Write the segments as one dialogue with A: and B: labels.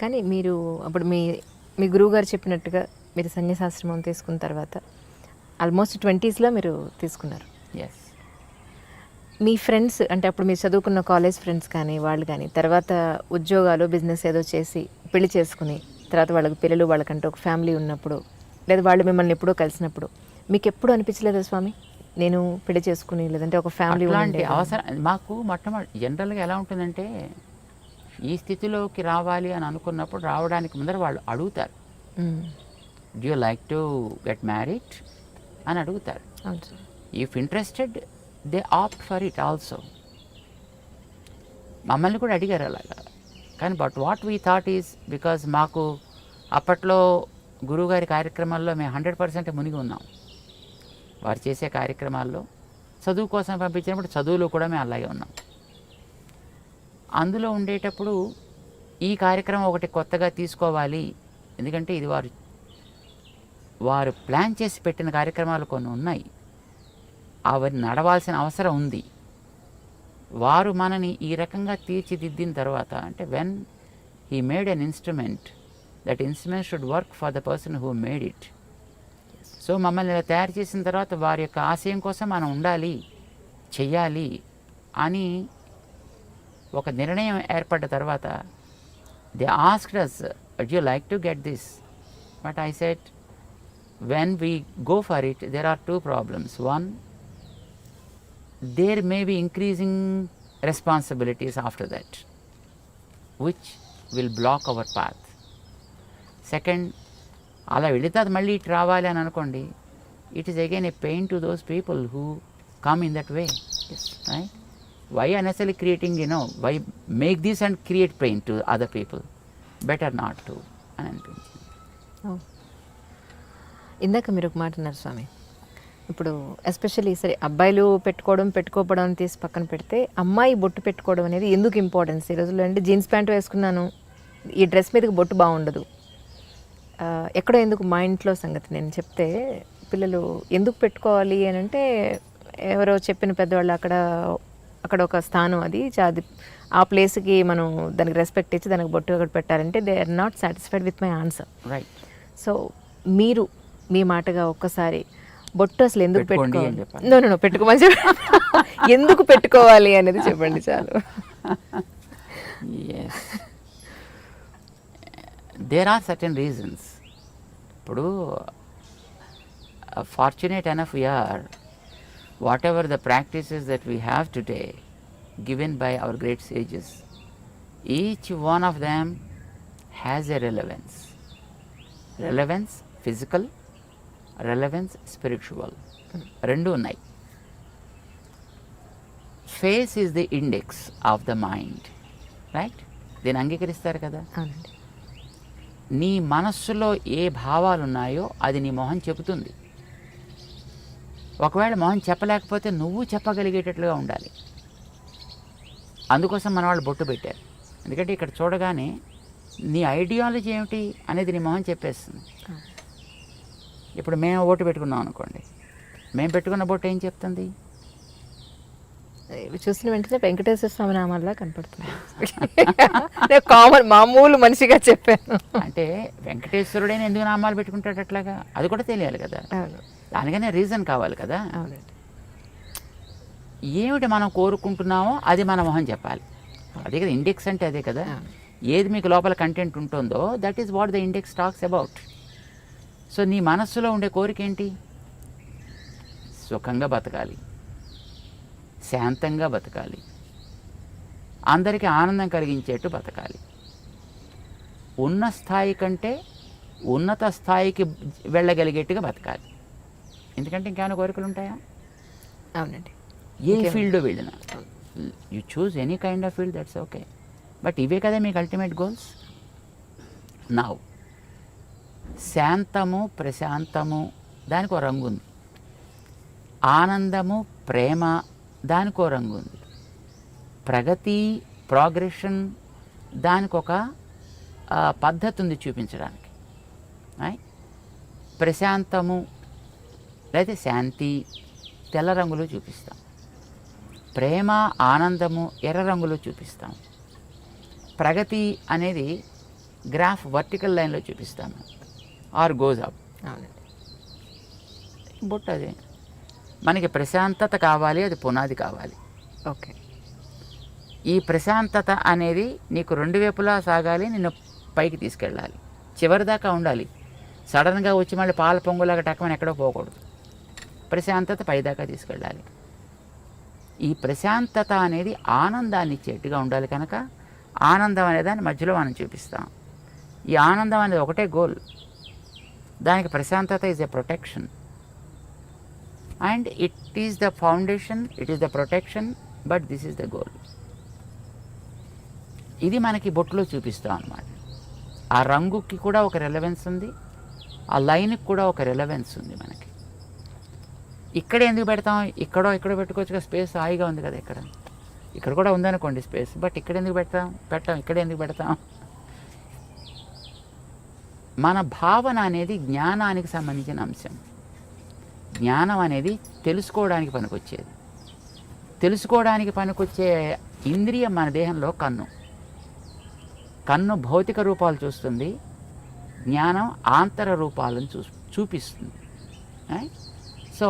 A: కానీ మీరు అప్పుడు మీ మీ గురువుగారు చెప్పినట్టుగా మీరు సన్యాసాశ్రమం తీసుకున్న తర్వాత ఆల్మోస్ట్ 20స్లో మీరు తీసుకున్నారు.
B: ఎస్.
A: మీ ఫ్రెండ్స్ అంటే అప్పుడు మీరు చదువుకున్న కాలేజ్ ఫ్రెండ్స్ కానీ వాళ్ళు కానీ తర్వాత ఉద్యోగాలు బిజినెస్ ఏదో చేసి పెళ్లి చేసుకుని తర్వాత వాళ్ళకి పిల్లలు వాళ్ళకంటే ఒక ఫ్యామిలీ ఉన్నప్పుడు లేదా వాళ్ళు మిమ్మల్ని ఎప్పుడో కలిసినప్పుడు మీకు ఎప్పుడు అనిపించలేదా స్వామి నేను పెళ్లి చేసుకుని లేదంటే ఒక ఫ్యామిలీ
B: అలాంటి అవసరం మాకు మొట్టమొదటి జనరల్గా ఎలా ఉంటుందంటే ఈ స్థితిలోకి రావాలి అని అనుకున్నప్పుడు రావడానికి ముందర వాళ్ళు అడుగుతారు, do you like to get married అని అడుగుతారు. If interested they opt for it also. మమ్మల్ని కూడా అడిగారు అలాగా. కానీ but what we thought is because మాకు అప్పట్లో గురువుగారి కార్యక్రమాల్లో మేము 100% మునిగి ఉన్నాం. వారు చేసే కార్యక్రమాల్లో చదువు కోసం పంపించినప్పుడు చదువులో కూడా మేము అలాగే ఉన్నాం. అందులో ఉండేటప్పుడు ఈ కార్యక్రమం ఒకటి కొత్తగా తీసుకోవాలి, ఎందుకంటే ఇది వారు ప్లాన్ చేసి పెట్టిన కార్యక్రమాలు కొన్ని ఉన్నాయి, అవి నడవాల్సిన అవసరం ఉంది. వారు మనని ఈ రకంగా తీర్చిదిద్దిన తర్వాత అంటే when he made an instrument, that instrument should work for the person who made it. So మమ్మల్ని ఇలా తయారు చేసిన తర్వాత వారి యొక్క ఆశయం కోసం మనం ఉండాలి, చెయ్యాలి అని ఒక నిర్ణయం ఏర్పడ్డ తర్వాత they asked us, would you like to get this? But I said, when we go for it, there are two problems. One, there may be increasing responsibilities after that, which will block our path. Second, అలా వెళితే అది మళ్ళీ ఇటు రావాలి అని అనుకోండి, it is again a pain to those people who come in that way. Right? Why unnecessarily creating, why make this and create pain to other people? Better not to అని అనిపించింది.
A: ఇందాక మీరు ఒక మాట అన్నారు స్వామి, ఇప్పుడు ఎస్పెషల్లీ సరే అబ్బాయిలు పెట్టుకోవడం తీసి పక్కన పెడితే అమ్మాయి బొట్టు పెట్టుకోవడం అనేది ఎందుకు ఇంపార్టెన్స్ ఈ రోజుల్లో? అంటే జీన్స్ ప్యాంట్ వేసుకున్నాను, ఈ డ్రెస్ మీదకి బొట్టు బాగుండదు, ఎక్కడో ఎందుకు మా ఇంట్లో సంగతి నేను చెప్తే పిల్లలు ఎందుకు పెట్టుకోవాలి అని అంటే ఎవరో చెప్పిన పెద్దవాళ్ళు అక్కడ ఒక స్థానం అది ఆ ప్లేస్కి మనం దానికి రెస్పెక్ట్ ఇచ్చి దానికి బొట్టు ఒకటి పెట్టాలంటే they are not satisfied with my answer.
B: Right.
A: So మీరు మీ మాటగా ఒక్కసారి బొట్టు అసలు ఎందుకు పెట్టుకోవాలి, నో పెట్టుకోమని చెప్పి ఎందుకు పెట్టుకోవాలి అనేది చెప్పండి చాలు.
B: There are certain reasons. ఇప్పుడు fortunate enough we are, whatever the practices that we have today given by our great sages, each one of them has a relevance. Relevance physical, relevance spiritual. Rendu unnai. Face is the index of the mind, right? దీన్ని అంగీకరిస్తారు కదా. నీ మనస్సులో ఏ భావాలు ఉన్నాయో అది నీ మొహం చెబుతుంది. ఒకవేళ మొహం చెప్పలేకపోతే నువ్వు చెప్పగలిగేటట్లుగా ఉండాలి. అందుకోసం మన వాళ్ళు బొట్టు పెట్టారు. ఎందుకంటే ఇక్కడ చూడగానే నీ ఐడియాలజీ ఏమిటి అనేది నీ మొహం చెప్పేస్తుంది. ఇప్పుడు మేము బొట్టు పెట్టుకున్నాం అనుకోండి, మేము పెట్టుకున్న బొట్టు ఏం చెప్తుంది?
A: చూసిన వెంటనే వెంకటేశ్వర స్వామి నామాల్లా కనపడుతుంది. కామన్ మామూలు మనిషిగా చెప్పాను.
B: అంటే వెంకటేశ్వరుడైన ఎందుకు నామాలు పెట్టుకుంటాడు అట్లాగా, అది కూడా తెలియాలి కదా. దానికనే రీజన్ కావాలి కదా. ఏమిటి మనం కోరుకుంటున్నామో అది మన మొహం చెప్పాలి. అదే కదా ఇండెక్స్ అంటే, అదే కదా. ఏది మీకు లోపల కంటెంట్ ఉంటుందో that is what the index talks about. So నీ మనస్సులో ఉండే కోరిక ఏంటి? సుఖంగా బతకాలి, శాంతంగా బతకాలి, అందరికీ ఆనందం కలిగించేట్టు బతకాలి, ఉన్న స్థాయి కంటే ఉన్నత స్థాయికి వెళ్ళగలిగేట్టుగా బతకాలి. ఎందుకంటే ఇంకేమైనా కోరికలు ఉంటాయా?
A: అవునండి.
B: ఏ ఫీల్డ్లో వెళ్ళినా you choose any kind of field, that's okay. But ఇవే కదా మీకు అల్టిమేట్ గోల్స్. నౌ శాంతము, ప్రశాంతము దానికి ఒక రంగు ఉంది. ఆనందము, ప్రేమ దానికి ఒక రంగు ఉంది. ప్రగతి, ప్రోగ్రెషన్ దానికి ఒక పద్ధతి ఉంది చూపించడానికి. ప్రశాంతము లేదా శాంతి తెల్ల రంగులో చూపిస్తాం, ప్రేమ, ఆనందము ఎర్ర రంగులో చూపిస్తాం. ప్రగతి అనేది గ్రాఫ్ వర్టికల్ లైన్లో చూపిస్తాను, ఆర్ గోజ్ అప్.
A: అవునండి.
B: బొట్టు అదే. మనకి ప్రశాంతత కావాలి, అది పునాది కావాలి.
A: ఓకే.
B: ఈ ప్రశాంతత అనేది నీకు రెండు వైపులా సాగాలి, నిన్ను పైకి తీసుకెళ్ళాలి, చివరిదాకా ఉండాలి. సడన్గా వచ్చి మళ్ళీ పాల పొంగులాగా టక్కమని ఎక్కడో పోకూడదు. ప్రశాంతత పైదాకా తీసుకెళ్ళాలి. ఈ ప్రశాంతత అనేది ఆనందాన్ని ఇచ్చేట్టుగా ఉండాలి కనుక ఆనందం అనే దాన్ని మధ్యలో మనం చూపిస్తాం. ఈ ఆనందం అనేది ఒకటే గోల్. దానికి ప్రశాంతత is a protection, and it is the foundation, it is the protection, but this is the goal. ఇది మనకి బొట్టులో చూపిస్తాం అన్నమాట. ఆ రంగుకి కూడా ఒక రెలవెన్స్ ఉంది, ఆ లైన్కి కూడా ఒక రెలవెన్స్ ఉంది మనకి. ఇక్కడ ఎందుకు పెడతాం? ఇక్కడో పెట్టుకోవచ్చుగా, స్పేస్ హాయిగా ఉంది కదా. ఇక్కడ కూడా ఉందనుకోండి స్పేస్, బట్ ఇక్కడ ఎందుకు పెట్టాం ఇక్కడ ఎందుకు పెడతాం? మన భావన అనేది జ్ఞానానికి సంబంధించిన అంశం. జ్ఞానం అనేది తెలుసుకోవడానికి పనికొచ్చేది. తెలుసుకోవడానికి పనికొచ్చే ఇంద్రియం మన దేహంలో కన్ను భౌతిక రూపాలు చూస్తుంది, జ్ఞానం ఆంతర రూపాలను చూపిస్తుంది. సో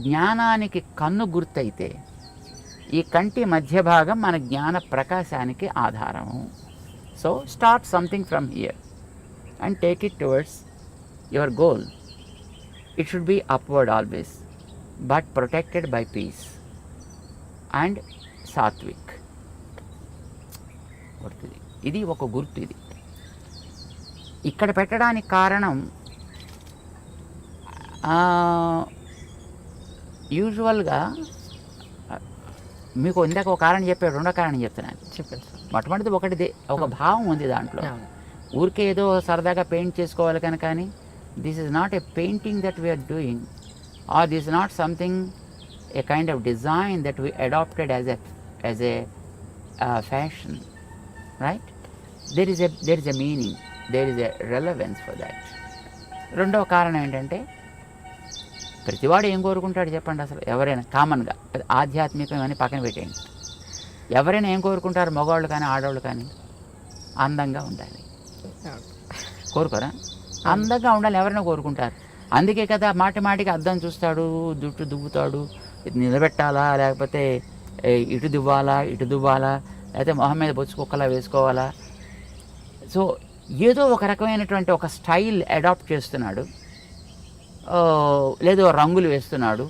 B: జ్ఞానానికి కన్ను గుర్తయితే ఈ కంటి మధ్య భాగం మన జ్ఞాన ప్రకాశానికి ఆధారము. So start something from here and take it towards your goal. It should be upward always, but protected by peace and sattvic. ఇది ఒక గుర్తు. ఇది ఇక్కడ పెట్టడానికి కారణం యూజువల్గా మీకు ఇందాక ఒక కారణం చెప్పాడు, రెండో కారణం చెప్తున్నాను.
A: చెప్పండి సార్.
B: మొట్టమొదటిది ఒక భావం ఉంది దాంట్లో. ఊరికే ఏదో సరదాగా పెయింట్ చేసుకోవాలి కనుక, కానీ this is not a painting that we're doing, or this not something a kind of design that we adapted as a fashion, right? there is a meaning, there is a relevance for that. రెండవ కారణం ఏంటంటే, ప్రతివాడు ఏం కోరుకుంటాడు చెప్పండి? అసలు ఎవరైనా కామన్గా ఆధ్యాత్మికం అని పక్కన పెట్టేయండి, ఎవరైనా ఏం కోరుకుంటారు? మగవాళ్ళు కానీ ఆడవాళ్ళు కానీ అందంగా ఉండాలి. కోరుకోరా? అందంగా ఉండాలి ఎవరైనా కోరుకుంటారు. అందుకే కదా మాటికి అద్దం చూస్తాడు, జుట్టు దువ్వుతాడు, నిలబెట్టాలా లేకపోతే ఇటు దువ్వాలా లేకపోతే మొహం మీద బొచ్చు కుక్కలా వేసుకోవాలా. సో ఏదో ఒక రకమైనటువంటి ఒక స్టైల్ అడాప్ట్ చేస్తున్నాడు, లేదో రంగులు వేస్తున్నాడు.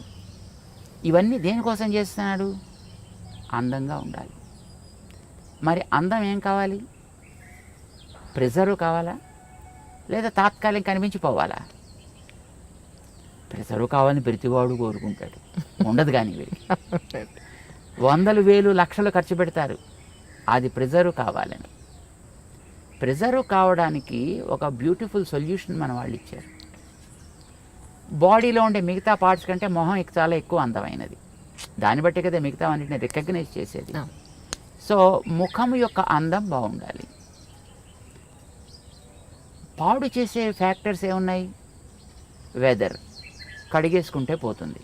B: ఇవన్నీ దేనికోసం చేస్తున్నాడు? అందంగా ఉండాలి. మరి అందం ఏం కావాలి? ప్రెజర్వ్ కావాలా లేదా తాత్కాలిక కనిపించిపోవాలా? ప్రెజర్వ్ కావాలని ప్రతివాడు కోరుకుంటాడు, ఉండదు. కానీ వందలు వేలు లక్షలు ఖర్చు పెడతారు అది ప్రిజర్వ్ కావాలని. ప్రిజర్వ్ కావడానికి ఒక బ్యూటిఫుల్ సొల్యూషన్ మన వాళ్ళు ఇచ్చారు. బాడీలో ఉండే మిగతా పార్ట్స్ కంటే మొహం చాలా ఎక్కువ అందమైనది. దాన్ని బట్టి కదా మిగతా అన్నింటిని రికగ్నైజ్ చేసేది. సో ముఖం యొక్క అందం బాగుండాలి. పాడు చేసే ఫ్యాక్టర్స్ ఏమున్నాయి? వెదర్, కడిగేసుకుంటే పోతుంది.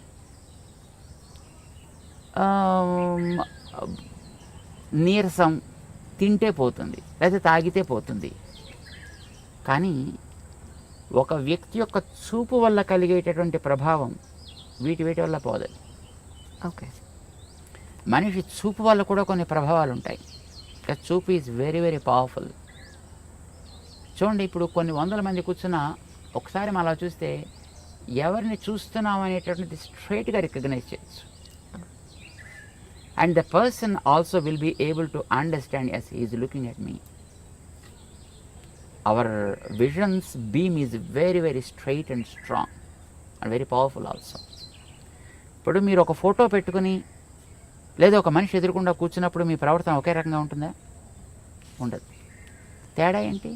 B: నీరసం, తింటే పోతుంది, లేదా తాగితే పోతుంది. కానీ ఒక వ్యక్తి యొక్క చూపు వల్ల కలిగేటటువంటి ప్రభావం వీటి వల్ల పోదు.
A: ఓకే.
B: మనిషి చూపు వల్ల కూడా కొన్ని ప్రభావాలు ఉంటాయి. చూపు ఈజ్ వెరీ వెరీ పవర్ఫుల్. చూడండి, ఇప్పుడు కొన్ని వందల మంది కూర్చున్నా ఒకసారి మనం అలా చూస్తే ఎవరిని చూస్తున్నాం అనేటటువంటిది స్ట్రైట్గా రికగ్నైజ్ చేయొచ్చు. And the person also will be able to understand as he is looking at me. Our vision's beam is very very straight and strong and very powerful also. ఇప్పుడు మీరు ఒక ఫోటో పెట్టుకుని లేదా ఒక మనిషి ఎదురుకుండా కూర్చున్నప్పుడు మీ ప్రవర్తన ఒకే రకంగా ఉంటుందా? ఉండదు. తేడా ఏంటి?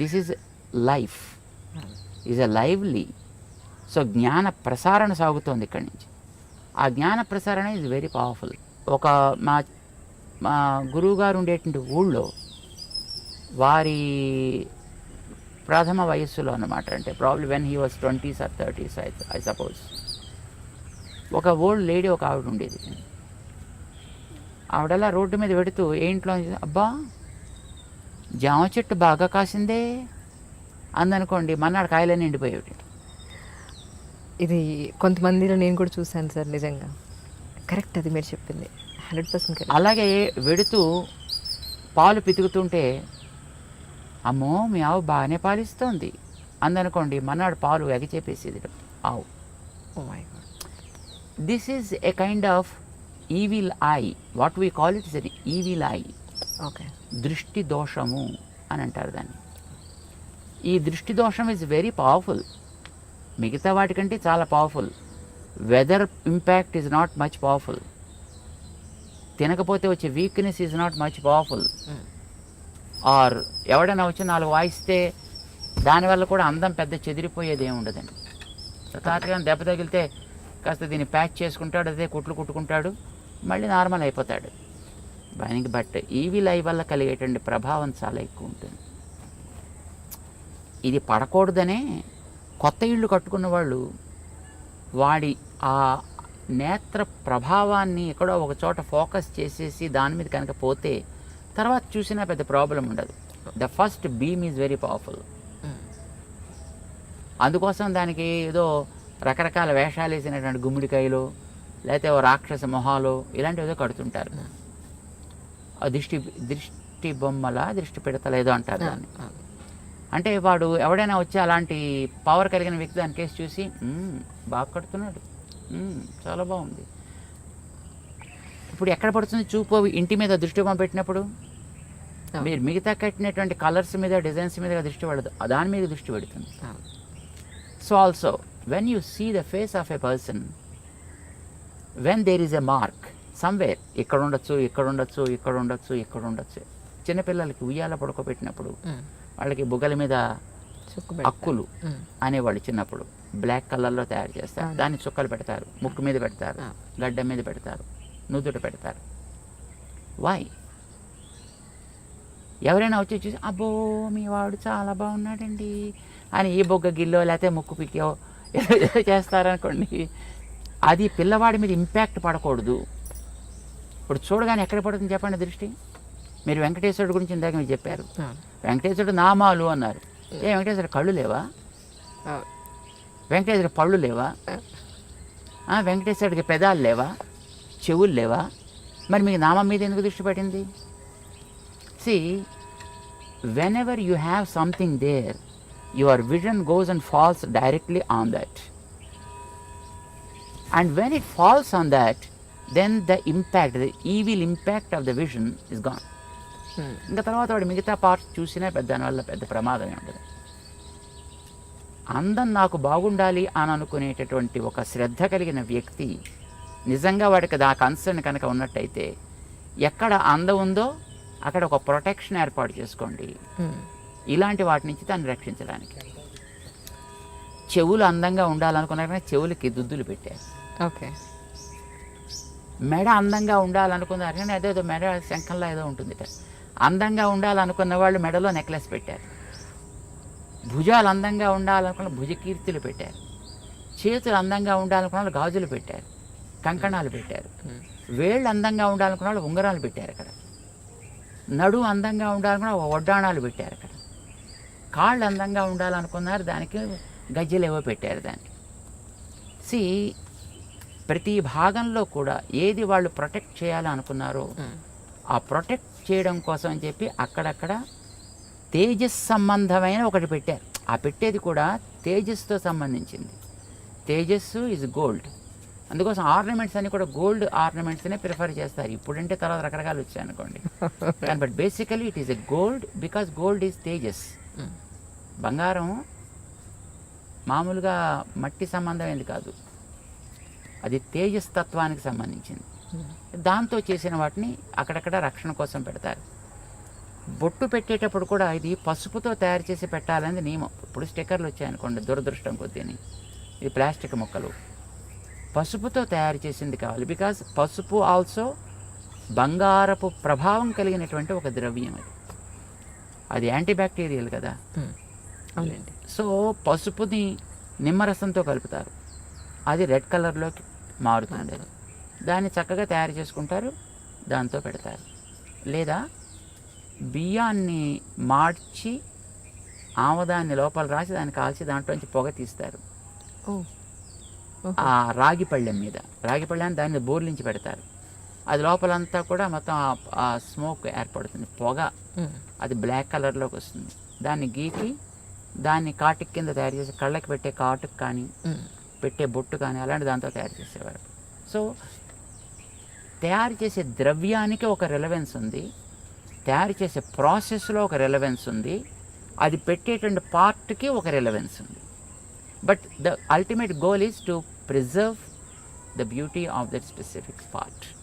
B: This is life, is a lively. So జ్ఞాన ప్రసారణ సాగుతోంది ఇక్కడి నుంచి. ఆ జ్ఞాన ప్రసారణ ఈజ్ వెరీ పవర్ఫుల్. ఒక మా గురువుగారు ఉండేటువంటి ఊళ్ళో వారి ప్రథమ వయస్సులో అన్నమాట, అంటే probably when he was 20s or 30s I suppose, ఒక ఓల్డ్ లేడీ ఒక ఆవిడ ఉండేది. ఆవిడలా రోడ్డు మీద పెడుతూ ఏ ఇంట్లో, అబ్బా జామ చెట్టు బాగా కాసిందే అందనుకోండి, మన్నాడు కాయలన్నీ ఎండిపోయేవి.
A: ఇది కొంతమందిలో నేను కూడా చూశాను సార్, నిజంగా కరెక్ట్ అది మీరు చెప్పింది, 100% కరెక్ట్.
B: అలాగే వెడుతూ పాలు పితుకుతుంటే అమ్మో మీ ఆవు బాగానే పాలిస్తోంది అందనుకోండి, మన్నాడు పాలు ఎగచేపేసేది ఆవు.
A: Oh my God.
B: This is a kind of evil eye, what we call it is an evil eye.
A: Okay.
B: దృష్టి దోషము అని అంటారు దాన్ని. ఈ దృష్టి దోషం ఈజ్ వెరీ పవర్ఫుల్, మిగతా వాటికంటే చాలా powerful. Weather impact is not much powerful, తినకపోతే వచ్చే weakness is not much powerful. Or ఎవడైనా వచ్చి 4 వాయిస్తే దానివల్ల కూడా అందం పెద్ద చెదిరిపోయేది ఏమి ఉండదండి. తాతగా దెబ్బ తగిలితే కాస్త దీన్ని ప్యాచ్ చేసుకుంటాడు, అదే కుట్లు కుట్టుకుంటాడు, మళ్ళీ నార్మల్ అయిపోతాడు. దానికి బట్ ఈవిల్ ఐ వల్ల కలిగేటువంటి ప్రభావం చాలా ఎక్కువ ఉంటుంది. ఇది పడకూడదనే కొత్త ఇళ్ళు కట్టుకున్న వాళ్ళు వాడి ఆ నేత్ర ప్రభావాన్ని ఎక్కడో ఒక చోట ఫోకస్ చేసేసి దాని మీద కనుక పోతే తర్వాత చూసినా పెద్ద ప్రాబ్లం ఉండదు. The first beam is very powerful. అందుకోసం దానికి ఏదో రకరకాల వేషాలు వేసినటువంటి గుమ్మిడికాయలు, లేకపోతే ఓ రాక్షస మొహాలు, ఇలాంటివి ఏదో కడుతుంటారు. ఆ దృష్టి బొమ్మల దృష్టి పెడతలు ఏదో అంటారు దాన్ని. అంటే వాడు ఎవడైనా వచ్చి అలాంటి పవర్ కలిగిన వ్యక్తి దాని కేసు చూసి బాగా కడుతున్నాడు, చాలా బాగుంది. ఇప్పుడు ఎక్కడ పడుతుంది చూపు? ఇంటి మీద దృష్టి బొమ్మ పెట్టినప్పుడు మీరు మిగతా కట్టినటువంటి కలర్స్ మీద, డిజైన్స్ మీద దృష్టి పడదు, దాని మీద దృష్టి పెడుతుంది. So also when you see the face of a person, when there is a mark somewhere, ఇక్కడ ఉండొచ్చు, ఇక్కడ ఉండొచ్చు, ఇక్కడ ఉండొచ్చు, ఇక్కడ ఉండొచ్చు. చిన్నపిల్లలకి ఉయ్యాల పడుకోబెట్టినప్పుడు వాళ్ళకి బుగ్గల మీద అక్కులు అనేవాళ్ళు చిన్నప్పుడు బ్లాక్ కలర్లో తయారు చేస్తారు, దాన్ని చుక్కలు పెడతారు, ముక్కు మీద పెడతారు, గడ్డ మీద పెడతారు, నుదుట పెడతారు. వై? ఎవరైనా వచ్చి చూసి అబ్బో మీ వాడు చాలా బాగున్నాడండి అని ఈ బొగ్గ గిల్లో లేకపోతే ముక్కు పిక్కో ఏదో చేస్తారనుకోండి, అది పిల్లవాడి మీద ఇంపాక్ట్ పడకూడదు. ఇప్పుడు చూడగానే ఎక్కడ పడుతుంది చెప్పండి దృష్టి? మీరు వెంకటేశ్వరుడు గురించి ఇందాక మీరు చెప్పారు, వెంకటేశ్వరుడు నామాలు అన్నారు. వెంకటేశ్వరుడు కళ్ళు లేవా? వెంకటేశ్వరుడు పళ్ళు లేవా? వెంకటేశ్వరుడికి పెదాలు లేవా? చెవులు లేవా? మరి మీకు నామం మీద ఎందుకు దృష్టి పడింది? See, whenever you have something there, your vision goes and falls directly on that. And when it falls on that, then the impact, the evil impact of the vision is gone. ఇంకా తర్వాత వాడు మిగతా parts చూసినా దానివల్ల పెద్ద ప్రమాదమే ఉండదు. అందం నాకు బాగుండాలి అని అనుకునేటటువంటి ఒక శ్రద్ధ కలిగిన వ్యక్తి నిజంగా వాడికి ఆ కన్సర్న్ కనుక ఉన్నట్టయితే ఎక్కడ అందం ఉందో అక్కడ ఒక ప్రొటెక్షన్ ఏర్పాటు చేసుకోండి, ఇలాంటి వాటి నుంచి దాన్ని రక్షించడానికి. చెవులు అందంగా ఉండాలనుకున్నా చెవులకి దుద్దులు పెట్టారు.
A: ఓకే.
B: మెడ అందంగా ఉండాలనుకున్నారు కానీ అదేదో మెడ శంఖంలో ఏదో ఉంటుంది. అందంగా ఉండాలనుకున్న వాళ్ళు మెడలో నెక్లెస్ పెట్టారు. భుజాలు అందంగా ఉండాలనుకున్న భుజకీర్తులు పెట్టారు. చేతులు అందంగా ఉండాలనుకున్న వాళ్ళు గాజులు పెట్టారు, కంకణాలు పెట్టారు. వేళ్ళు అందంగా ఉండాలనుకున్న వాళ్ళు ఉంగరాలు పెట్టారు అక్కడ. నడు అందంగా ఉండాలనుకున్న వడ్డాణాలు పెట్టారు అక్కడ. కాళ్ళు అందంగా ఉండాలనుకున్నారు, దానికి గజ్జలు ఏవో పెట్టారు దానికి. సి, ప్రతి భాగంలో కూడా ఏది వాళ్ళు ప్రొటెక్ట్ చేయాలని అనుకున్నారో ఆ ప్రొటెక్ట్ చేయడం కోసం అని చెప్పి అక్కడక్కడ తేజస్ సంబంధమైన ఒకటి పెట్టారు. ఆ పెట్టేది కూడా తేజస్తో సంబంధించింది. తేజస్సు ఈజ్ గోల్డ్, అందుకోసం ఆర్నమెంట్స్ అన్ని కూడా గోల్డ్ ఆర్నమెంట్స్నే ప్రిఫర్ చేస్తారు. ఇప్పుడంటే తర్వాత రకరకాలు వచ్చాయి అనుకోండి, కానీ but basically it is a gold because gold is Tejas. బంగారం మామూలుగా మట్టి సంబంధమైనది కాదు, అది తేజస్తత్వానికి సంబంధించింది. దాంతో చేసిన వాటిని అక్కడక్కడ రక్షణ కోసం పెడతారు. బొట్టు పెట్టేటప్పుడు కూడా ఇది పసుపుతో తయారు చేసి పెట్టాలనేది నియమం. ఇప్పుడు స్టిక్కర్లు వచ్చాయనుకోండి, దురదృష్టం కొద్దిని, ఇది ప్లాస్టిక్ ముక్కలు, పసుపుతో తయారు చేసింది కావాలి. బికాజ్ పసుపు ఆల్సో బంగారపు ప్రభావం కలిగినటువంటి ఒక ద్రవ్యం. అది యాంటీబ్యాక్టీరియల్ కదా.
A: అవునండి.
B: సో పసుపుని నిమ్మరసంతో కలుపుతారు, అది రెడ్ కలర్లోకి మారుతుంది. దాన్ని చక్కగా తయారు చేసుకుంటారు, దాంతో పెడతారు. లేదా బియ్యాన్ని మార్చి ఆముదాన్ని లోపల రాసి దాన్ని కాల్చి దాంట్లోంచి పొగ తీస్తారు.
A: ఓ
B: ఆ రాగి పళ్ళెం మీద, రాగి పళ్ళెం దాన్ని బోర్లించి పెడతారు. అది లోపలంతా కూడా మొత్తం ఆ స్మోక్ ఏర్పడుతుంది, పొగ. అది బ్లాక్ కలర్లోకి వస్తుంది. దాన్ని గీకి దాన్ని కాటుక కింద తయారు చేసి కళ్ళకి పెట్టే కాటుకు కానీ పెట్టే బొట్టు కానీ అలాంటి దాంతో తయారు చేసేవారు. సో తయారు చేసే ద్రవ్యానికి ఒక రెలవెన్స్ ఉంది, తయారు చేసే ప్రాసెస్లో ఒక రెలవెన్స్ ఉంది, అది పెట్టేటువంటి పార్ట్కి ఒక రెలవెన్స్ ఉంది. But the ultimate goal is to preserve the beauty of that specific part.